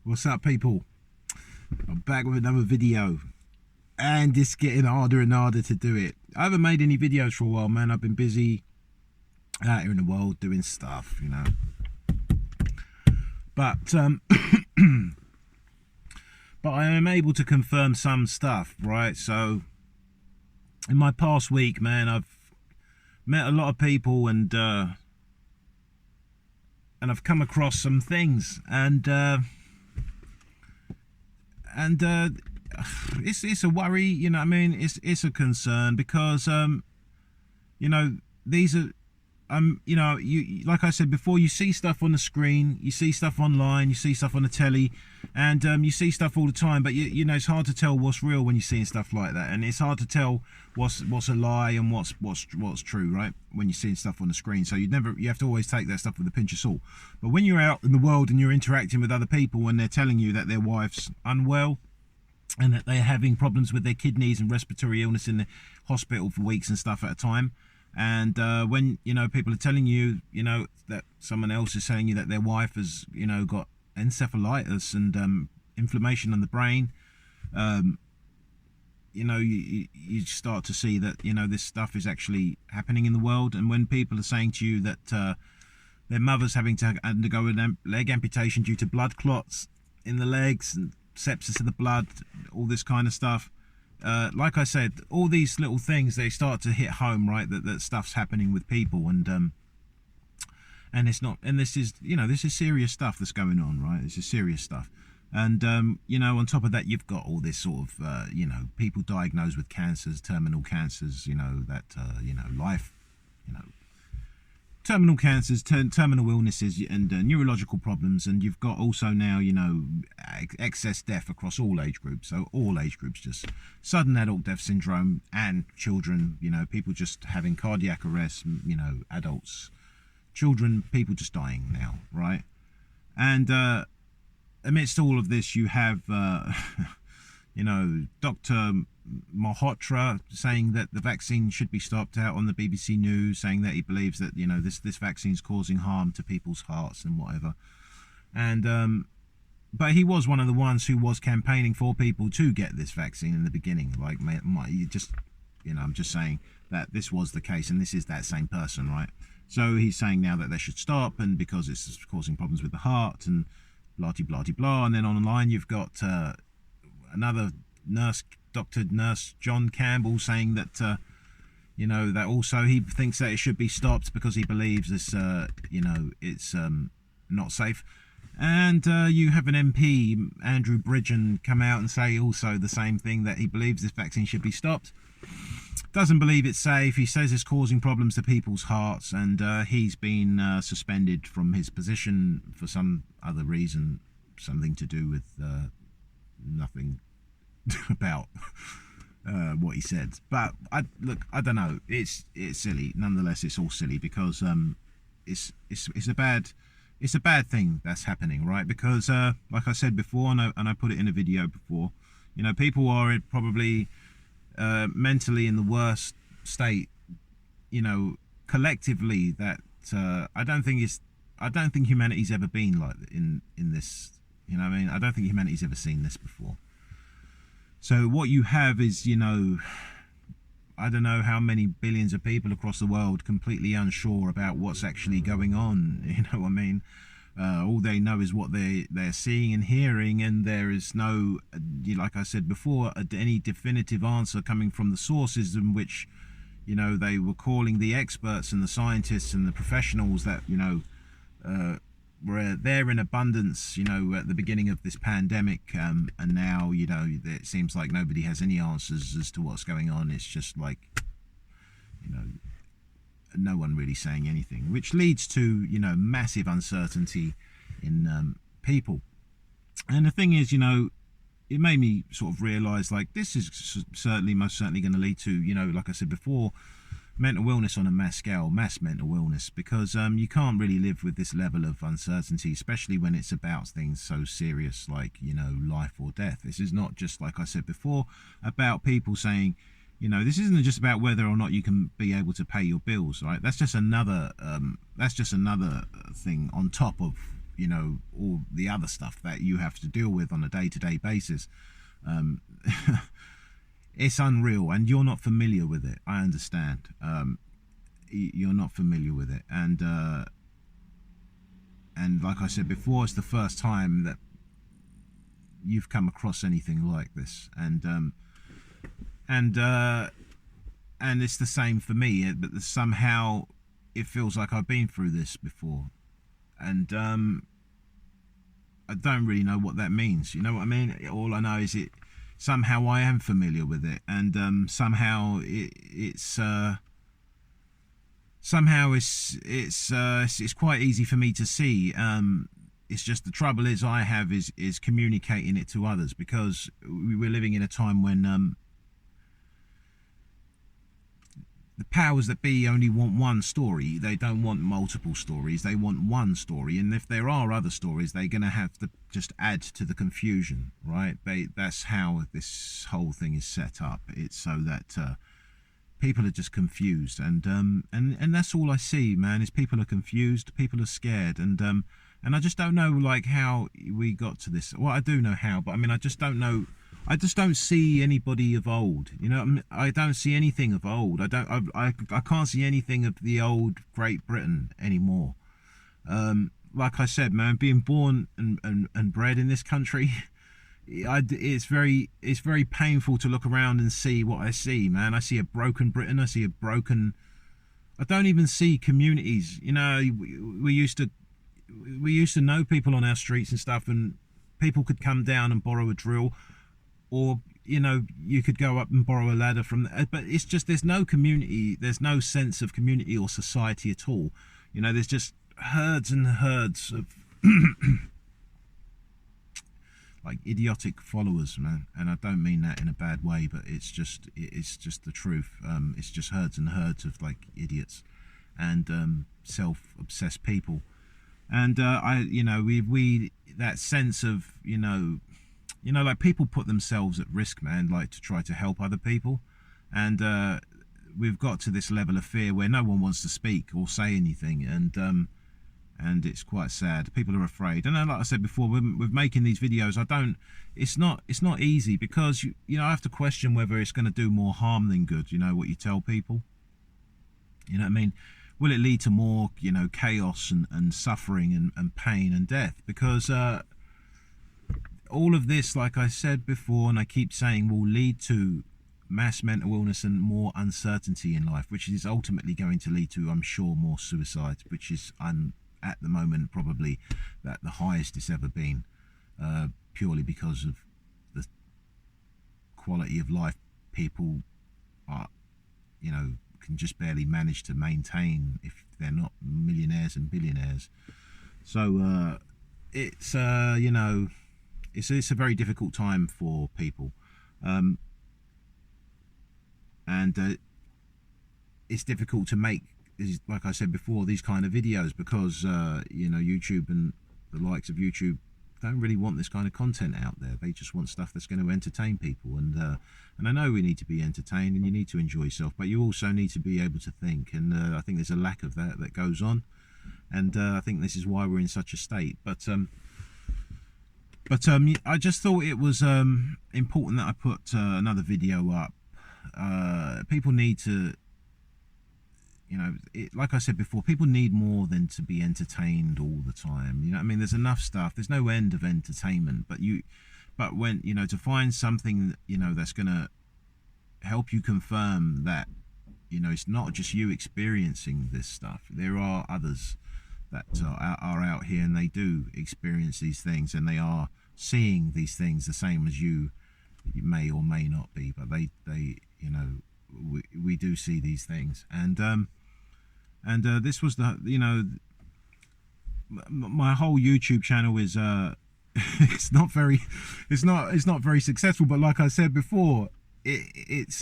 What's up, people? I'm back with another video, and it's getting harder and harder to do it. I haven't made any videos for a while, man. I've been busy out here in the world doing stuff. But but I am able to confirm some stuff, right? So in my past week, man, I've met a lot of people, and I've come across some things, and it's a worry, you know what I mean? It's a concern because these are you, like I said before, you see stuff on the screen, you see stuff online, you see stuff on the telly, and you see stuff all the time, but you know, it's hard to tell what's real when you're seeing stuff like that, and it's hard to tell what's a lie and what's true, right, when you're seeing stuff on the screen. So you have to always take that stuff with a pinch of salt. But when you're out in the world and you're interacting with other people and they're telling you that their wife's unwell and that they're having problems with their kidneys and respiratory illness in the hospital for weeks and stuff at a time, and when people are telling you that someone else is telling you that their wife has got encephalitis and inflammation on the brain, you start to see that this stuff is actually happening in the world. And when people are saying to you that their mother's having to undergo a leg amputation due to blood clots in the legs and sepsis of the blood, all this kind of stuff, like I said, all these little things, they start to hit home, right? That stuff's happening with people, and it's not, and this is serious stuff that's going on, right? This is serious stuff. And on top of that, you've got all this sort of people diagnosed with cancers, terminal cancers, life, terminal cancers, terminal illnesses, and neurological problems. And you've got also now excess death across all age groups. So all age groups, just sudden adult death syndrome, and children, people just having cardiac arrest, adults, children, people just dying now, right? And amidst all of this, you have Dr. Malhotra saying that the vaccine should be stopped, out on the BBC News, saying that he believes that this vaccine's causing harm to people's hearts and whatever. And but he was one of the ones who was campaigning for people to get this vaccine in the beginning. Like, I'm just saying that this was the case, and this is that same person, right? So he's saying now that they should stop, and because it's causing problems with the heart and blah blah blah. And then online you've got another nurse, Nurse John Campbell, saying that that also he thinks that it should be stopped because he believes this it's not safe. And you have an MP, Andrew Bridgen, come out and say also the same thing, that he believes this vaccine should be stopped, doesn't believe it's safe. He says it's causing problems to people's hearts, and he's been suspended from his position for some other reason, something to do with nothing about what he said. But I don't know, it's silly. Nonetheless, it's all silly because it's a bad thing that's happening, right? Because like I said before, and I put it in a video before, people are probably mentally in the worst state, collectively, that I don't think humanity's ever been like in this. I mean, I don't think humanity's ever seen this before. So what you have is, I don't know how many billions of people across the world completely unsure about what's actually going on. You know what I mean? All they know is what they're seeing and hearing, and there is no, like I said before, any definitive answer coming from the sources in which, they were calling the experts and the scientists and the professionals that, were there in abundance, at the beginning of this pandemic, and now, it seems like nobody has any answers as to what's going on. It's just like, no one really saying anything, which leads to, massive uncertainty in people. And the thing is, it made me sort of realise, like, this is most certainly going to lead to, like I said before, mental illness on a mass scale, mass mental illness, because you can't really live with this level of uncertainty, especially when it's about things so serious like, life or death. This is not just, like I said before, about people saying, this isn't just about whether or not you can be able to pay your bills, right? That's just another thing on top of, you know, all the other stuff that you have to deal with on a day-to-day basis. um, it's unreal, and you're not familiar with it. I understand. You're not familiar with it, and like I said before, it's the first time that you've come across anything like this, and it's the same for me. But somehow it feels like I've been through this before, and I don't really know what that means. You know what I mean? All I know is it. Somehow I am familiar with it, and somehow it's quite easy for me to see. It's just the trouble is communicating it to others, because we're living in a time when the powers that be only want one story. They don't want multiple stories. They want one story, and if there are other stories, they're going to have to just add to the confusion, right? That's how this whole thing is set up. It's so that people are just confused, and that's all I see, man. Is people are confused, people are scared, and I just don't know, like, how we got to this. Well, I do know how, but I mean, I just don't know. I just don't see anybody of old, you know. I don't see anything of old. I can't see anything of the old Great Britain anymore. Like I said, man, being born and bred in this country, it's very painful to look around and see what I see, man. I see a broken Britain. I see a broken. I don't even see communities. You know, we used to know people on our streets and stuff, and people could come down and borrow a drill. Or, you know, you could go up and borrow a ladder from, but it's just, there's no community, there's no sense of community or society at all. You know, there's just herds and herds of like idiotic followers, man. And I don't mean that in a bad way, but it's just the truth. It's just herds and herds of like idiots and self-obsessed people. And we that sense of, like, people put themselves at risk, man, like, to try to help other people. And we've got to this level of fear where no one wants to speak or say anything. And it's quite sad. People are afraid. And like I said before, with making these videos, it's not easy, because I have to question whether it's going to do more harm than good, what you tell people. You know what I mean? Will it lead to more, chaos and suffering and pain and death? Because all of this, like I said before, and I keep saying, will lead to mass mental illness and more uncertainty in life, which is ultimately going to lead to, I'm sure, more suicides, which is, at the moment, probably the highest it's ever been, purely because of the quality of life people are, can just barely manage to maintain if they're not millionaires and billionaires. So it's a very difficult time for people, and it's difficult to make, like I said before, these kind of videos, because YouTube and the likes of YouTube don't really want this kind of content out there. They just want stuff that's going to entertain people, and I know we need to be entertained and you need to enjoy yourself, but you also need to be able to think, and I think there's a lack of that goes on, and I think this is why we're in such a state. But I just thought it was important that I put another video up. People need to, like I said before, people need more than to be entertained all the time. You know what I mean? There's enough stuff. There's no end of entertainment. But when, to find something, that's going to help you confirm that, it's not just you experiencing this stuff. There are others that are out here, and they do experience these things, and they are seeing these things the same as you may or may not be, but they we do see these things. And this was my whole YouTube channel is it's not very successful, but like I said before, it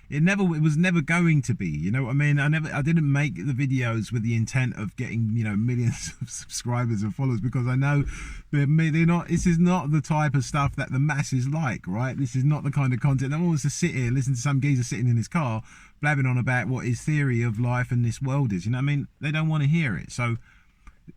was never going to be, you know what I mean? I didn't make the videos with the intent of getting, millions of subscribers and followers, because I know they're not, this is not the type of stuff that the masses like, right? This is not the kind of content that wants to sit here, listen to some geezer sitting in his car, blabbing on about what his theory of life and this world is, you know what I mean? They don't want to hear it. So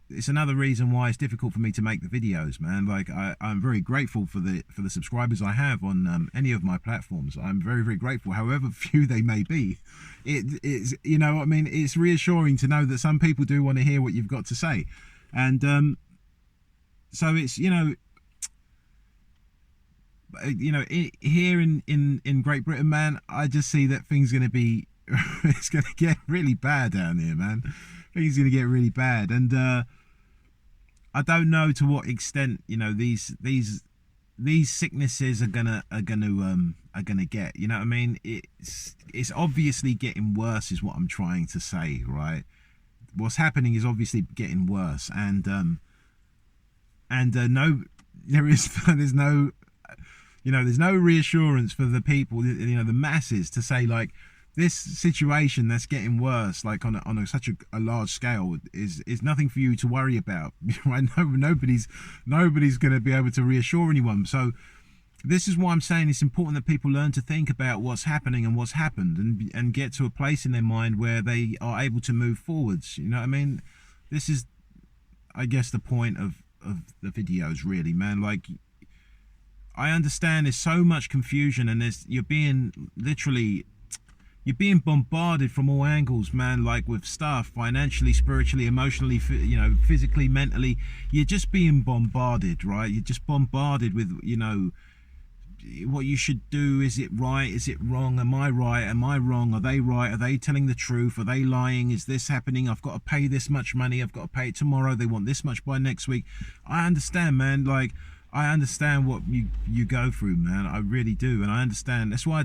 it's another reason why it's difficult for me to make the videos, man. Like I'm very grateful for the subscribers I have on any of my platforms. I'm very, very grateful, however few they may be. It's, you know what I mean, it's reassuring to know that some people do want to hear what you've got to say. And so it's, here in Great Britain, man, I just see that things going to be it's going to get really bad down here, man. Things going to get really bad. And I don't know to what extent, these sicknesses are gonna get. You know what I mean? It's obviously getting worse, is what I'm trying to say, right? What's happening is obviously getting worse, and no, there's no, there's no reassurance for the people, the masses, to say like, this situation that's getting worse, like on such a large scale, is nothing for you to worry about. Right? Nobody's going to be able to reassure anyone. So this is why I'm saying it's important that people learn to think about what's happening and what's happened, and get to a place in their mind where they are able to move forwards. You know what I mean? This is, I guess, the point of the videos, really, man. Like, I understand there's so much confusion, and you're being bombarded from all angles, man, like with stuff, financially, spiritually, emotionally, physically, mentally. You're just being bombarded, right? You're just bombarded with, what you should do. Is it right? Is it wrong? Am I right? Am I wrong? Are they right? Are they telling the truth? Are they lying? Is this happening? I've got to pay this much money. I've got to pay it tomorrow. They want this much by next week. I understand, man. Like, I understand what you go through, man. I really do. And I understand. That's why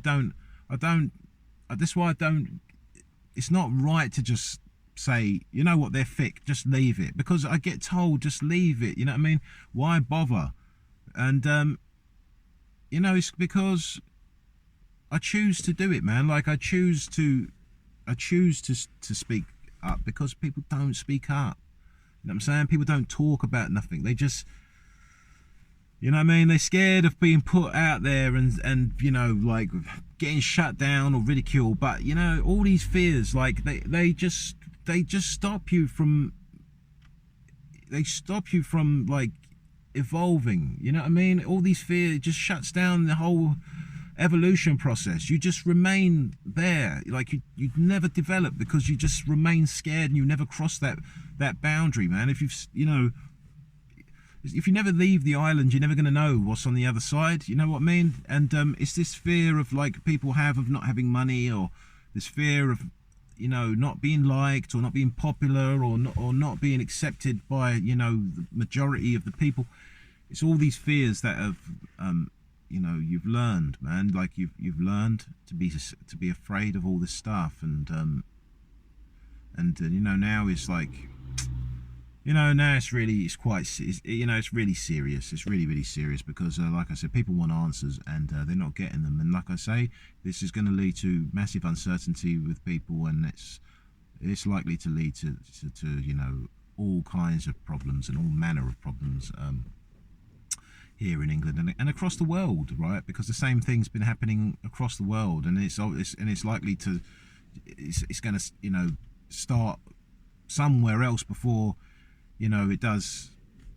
it's not right to just say, you know what, they're thick, just leave it. Because I get told, just leave it. You know what I mean? Why bother? And, it's because I choose to do it, man. Like, I choose to speak up, because people don't speak up. You know what I'm saying? People don't talk about nothing. They just, you know what I mean? They're scared of being put out there and like getting shut down or ridiculed. But, all these fears, like, they just stop you from, like, evolving. You know what I mean? All these fears just shuts down the whole evolution process. You just remain there. Like, you never develop, because you just remain scared, and you never cross that boundary, man. If you never leave the island, you're never going to know what's on the other side. You know what I mean? And it's this fear of, like, people have of not having money, or this fear of, not being liked, or not being popular, or not being accepted by, the majority of the people. It's all these fears that have, you've learned, man. Like, you've learned to be afraid of all this stuff, and now it's like, now it's really serious. It's really, really serious, because like I said, people want answers, and they're not getting them. And like I say, this is going to lead to massive uncertainty with people, and it's likely to lead to all kinds of problems and all manner of problems here in England and across the world, right? Because the same thing's been happening across the world, and it's likely to, it's going to start somewhere else before it does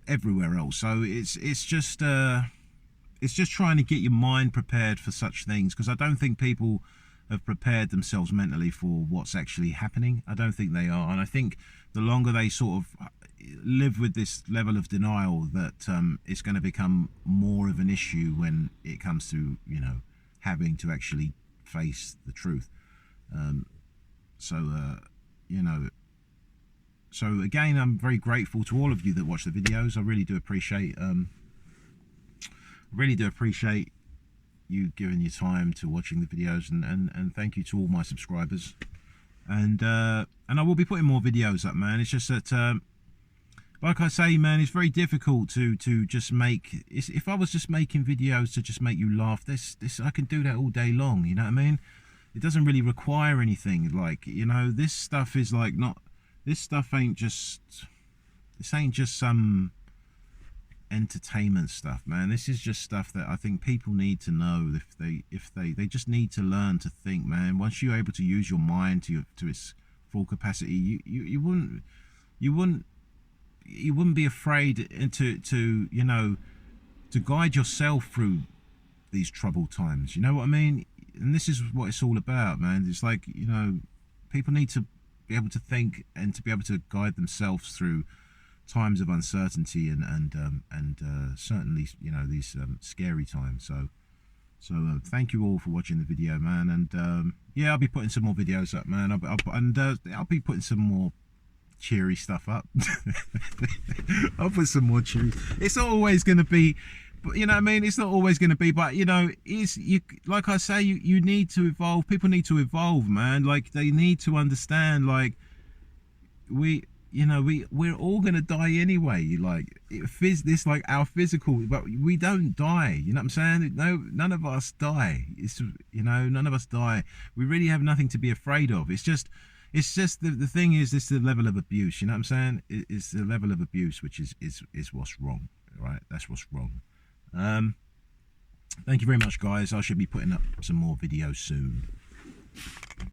everywhere else. So it's just trying to get your mind prepared for such things, because I don't think people have prepared themselves mentally for what's actually happening. I don't think they are. And I think the longer they sort of live with this level of denial, that it's going to become more of an issue when it comes to having to actually face the truth. So again, I'm very grateful to all of you that watch the videos. I really do appreciate you giving your time to watching the videos, and thank you to all my subscribers. And I will be putting more videos up, man. It's just that like I say, man, it's very difficult to just make, if I was just making videos to just make you laugh, this I can do that all day long. You know what I mean? It doesn't really require anything. Like, this stuff is like this ain't just some entertainment stuff, man. This is just stuff that I think people need to know. If they just need to learn to think, man. Once you're able to use your mind to its full capacity, you wouldn't you wouldn't be afraid to you know, to guide yourself through these troubled times. You know what I mean? And this is what it's all about, man. It's like, you know, people need to be able to think and to be able to guide themselves through times of uncertainty and certainly, you know, these scary times. So thank you all for watching the video, man. And yeah, I'll be putting some more videos up, man. I'll be putting some more cheery stuff up. I'll put some more cheery. It's not always going to be, but you know what I mean, it's not always going to be, but you know, you like I say, you need to evolve. People need to evolve, man. Like, they need to understand, like, you know, we're all gonna die anyway. Like, this, like, our physical, but we don't die. You know what I'm saying? No, none of us die. It's, you know, none of us die. We really have nothing to be afraid of. It's just the thing is, this is the level of abuse. You know what I'm saying? It's the level of abuse which is what's wrong, right? That's what's wrong. Thank you very much, guys. I should be putting up some more videos soon.